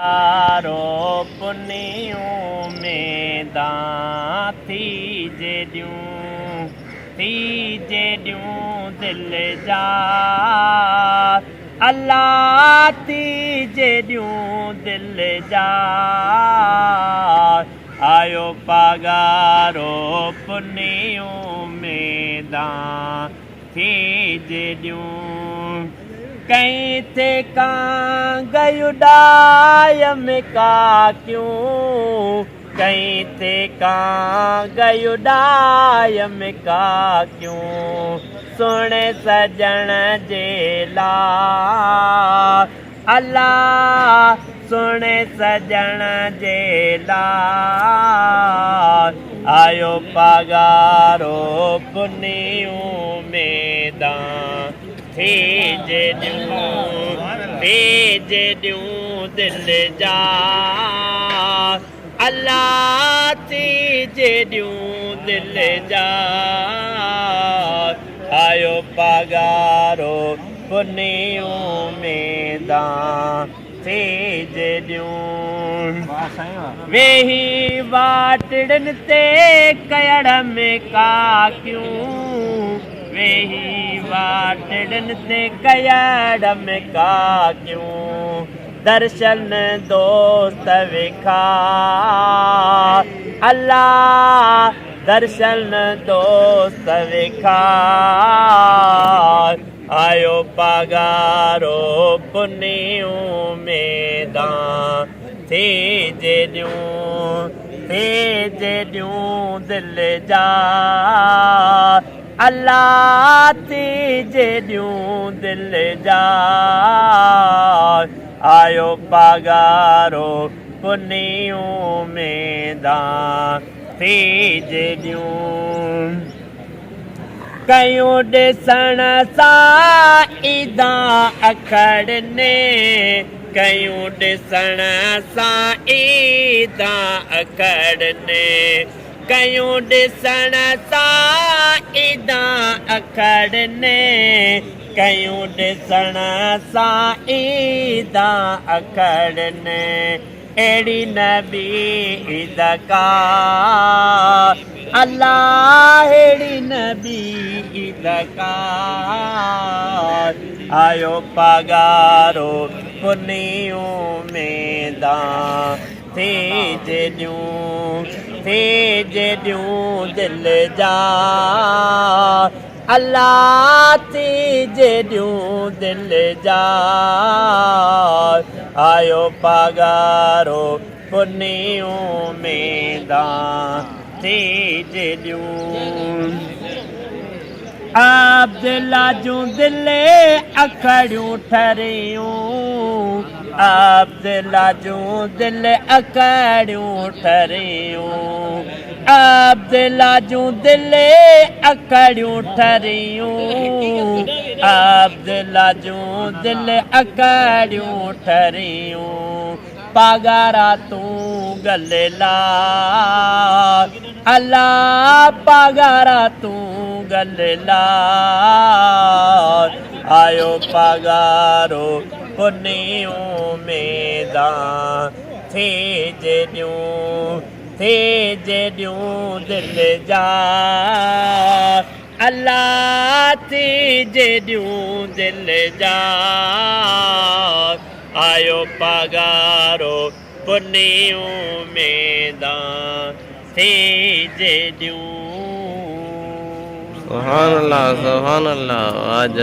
आरो पुनियों में दां थी जेडियूं दिल जा अल्लाह थी जेडियूं दिल जा आयो पगारो पुनियों में दां थी जेडियूं कहीं थे कां गयुडायम का क्यों कहीं थे कां गयुडायम का क्यों सुने सजन जेला अल्लाह सुने सजन जेला आयो पगारो पुनियों में दां थी जेडियूं दिल जा अल्लाह थी जेडियूं दिल जा आयो पगारो पुनियों में दां थी जेडियूं वेही वाटड़न ते कयड़ में का क्यों वेही वाटड़न ते कयड़ में का क्यों दर्शन दोस्त विखा अल्लाह दर्शन दोस्त विखा आयो पगारो पुनियों में दां थी जेडियूं दिल जा अल्लाह थी जेडियूं दिल जा आयो पगारो पुनियों में दां थी जेडियूं कयूं ॾिसण सां ईदां अखड़ने कयूं ॾिसण सां ईदां अखड़ने कयूं ॾिसण सां ईदां अखड़ने कयूं ॾिसण सां ईदां अखड़ने अहिड़ी नबी ईद का अल्लाह अहिड़ी नबी ईद का आयो पगारो पुनियों में दां थी जेडियूं दिल जा अल्लाह थी जेडियूं दिल जा आयो पगारो पुनियों में दां थी जेडियूं अब्दुल्ला जूं दिल अखड़ियूं ठरियूं अब्दुल्ला जूं दिल अखड़ियूं ठरियूं अब्दुल्ला जूं दिल अखड़ियूं ठरियूं अब्दुल्ला जूं दिल अखड़ियूं ठरियूं पगारा तूं गल्ला अल्लाह पगारा तूं गल्ला आयो पगारो पुनियों में दां थी जेडियूं दिल जा अल्लाह थी जेडियूं दिल जा आयो पगारो पुनियों में दां थी जेडियूं सुभान अल्लाह आज